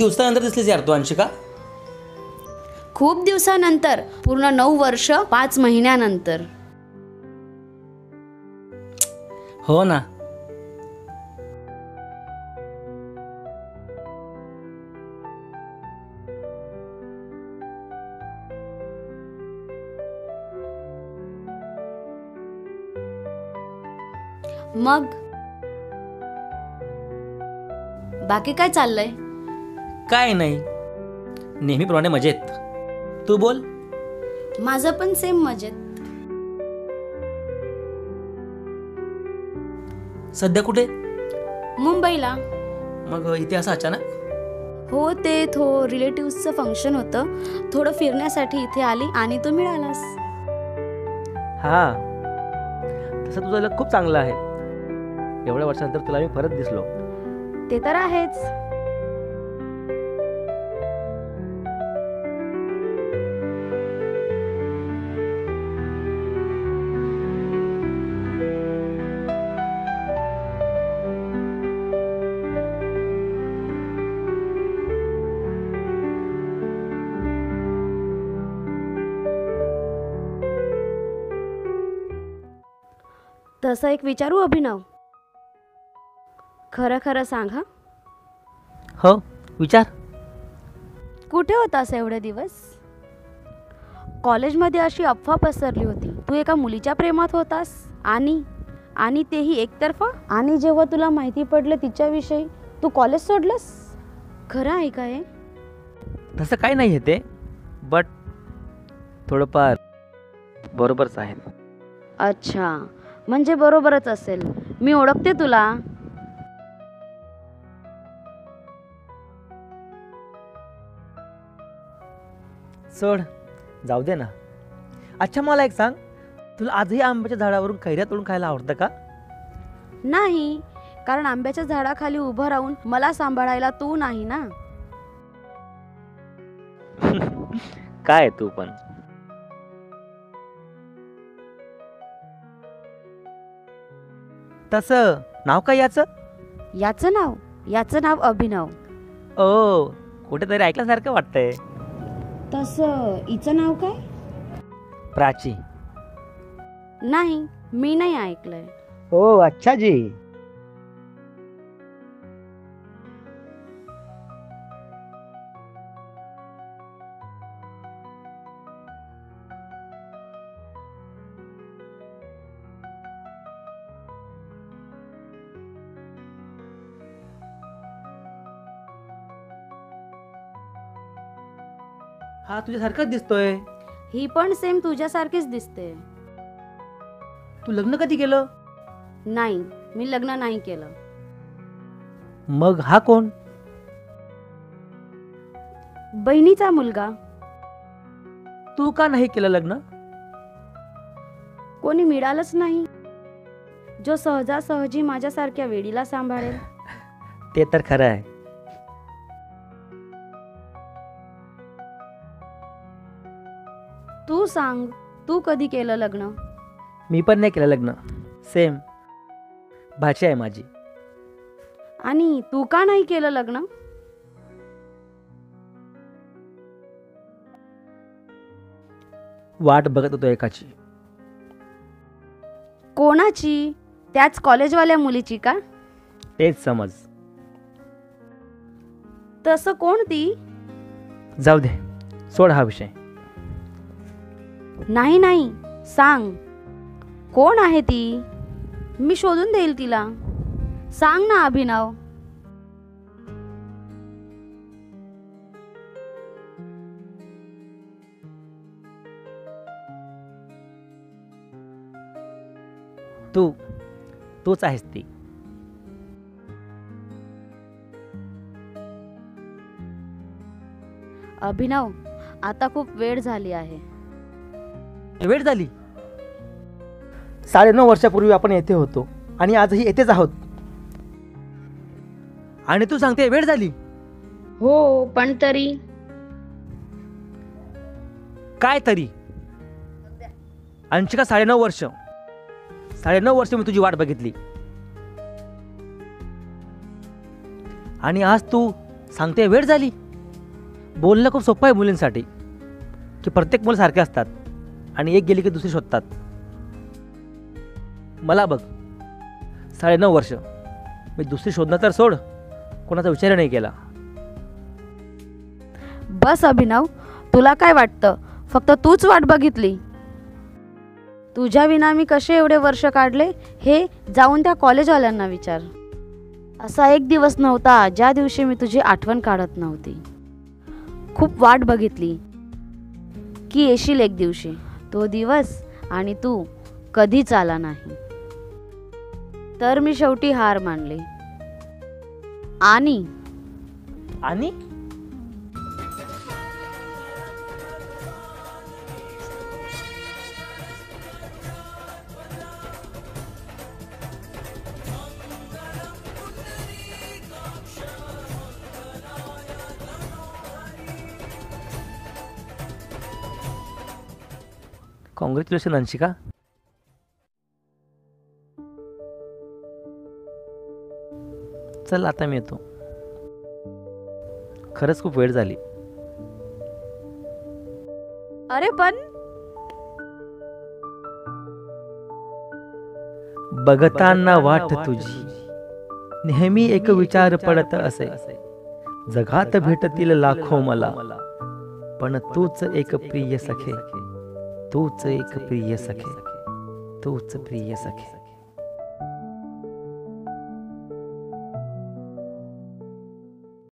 दिवसानंतर दिसलीस यार तू अंशिका. खूप दिवसानंतर, पूर्ण 9 वर्ष 5 महिन्यानंतर. हो ना. मग बाकी काय चाललंय? काय नाही, नेहमीप्रमाणे मजेत. तू बोल. माझं पण सेम मजेत. सध्या कुठे? मुंबईला. मग इथे असं अचानक? हो, ते रिलेटिव्हचं फंक्शन होतं, थोडं फिरण्यासाठी इथे आली आणि तू मिळालास. हा, तसं तुझं लक खूप चांगलं आहे. एवढ्या वर्षानंतर तुला मी परत दिसलो. ते तर आहेच. तसं एक विचारू अभिनव? खरं खरं सांग हा. हो, विचार. कुठे होतास एवढे दिवस? कॉलेजमध्ये अशी अफवा पसरली होती, तू एका मुलीच्या प्रेमात होतास आणि तेही एकतर्फा. आणि जेव्हा तुला माहिती पडलं तिच्याविषयी, तू कॉलेज सोडलंस. खरं आहे का हे? तसं काही नाही आहे ते, बट थोडंफार बरोबरच आहे. अच्छा, म्हणजे बरोबरच असेल. मी ओळखते तुला. सोड, जाऊ दे ना. अच्छा, मला एक सांग, तुला आजही आंब्याच्या झाडावरून कैऱ्या तोडून खायला आवडतं का? नाही, कारण आंब्याच्या झाडाखाली उभं राहून मला सांभाळायला तू नाही ना. काय तू पण. तसं नाव काय याचं? याचं नाव अभिनव. ओ, कुठेतरी ऐकल्यासारखं वाटतंय. तसं हिचं नाव काय? प्राची. नाही, मी नाही ऐकलंय. ओ अच्छा जी. हा तुझ्यासारखाच दिसतोय. ही पण सेम तुझ्यासारखीच दिसते. तू लग्न कधी केलं? नाही, मी लग्न नाही केलं. मग हा कोण? बहिणीचा मुलगा. तू का नाही केलं लग्न? कोणी मिळालंच नाही जो सहजासहजी माझ्यासारख्या वेडीला सांभाळेल. ते तर खरं आहे. तू सांग, तू कधी केलं लग्न? मी पण नाही केलं लग्न. सेम भाची आहे माझी. आणि तू का नाही केलं लग्न? वाट बघत होतो एकाची. कोणाची? त्याच कॉलेजवाल्या मुलीची का? तेच समज. तसं कोण ती? जाऊ दे, सोड हा विषय. नाही, सांग, कोण आहे ती? मी शोधून देईल तिला. सांग ना अभिनव. तूच आहेस ती. अभिनव, आता खूप वेळ झाली आहे. वेळ झाली? 9.5 वर्षापूर्वी आपण येथे होतो आणि आजही येथेच आहोत. आणि तू सांगते वेळ झाली? हो, पण तरी काय तरी? अंशिका, 9.5 वर्ष. 9.5 वर्ष मी तुझी वाट बघितली आणि आज तू सांगते वेळ झाली. बोलणं खूप सोपं आहे मुलींसाठी, की प्रत्येक मुलं सारखे असतात आणि एक गेली की दुसरी शोधतात. मला बघ, 9.5 वर्ष मी दुसरी शोधणं तर सोड, कोणाचा विचार नाही केला. बस अभिनव, तुला काय वाटतं फक्त तूच वाट बघितली? तुझ्या विना मी कसे एवढे वर्ष काढले हे जाऊन त्या कॉलेजवाल्यांना विचार. असा एक दिवस नव्हता ज्या दिवशी मी तुझी आठवण काढत नव्हती. खूप वाट बघितली की येशील एक दिवशी. तो दिवस आणि तू कधीच आला नाही. तर मी शेवटी हार मानली आणि आणि कॉंग्रॅच्युलेशन अंशिका. चल आता मी येतो. खरंच खूप वेळ झाली. अरे पण बघताना वाट तुझी नेहमी एक विचार पडत असे. जगात भेटतील लाखो मला, पण तूच एक प्रिय सखे, तूच एक प्रिय सखे, तूच प्रिय सखे.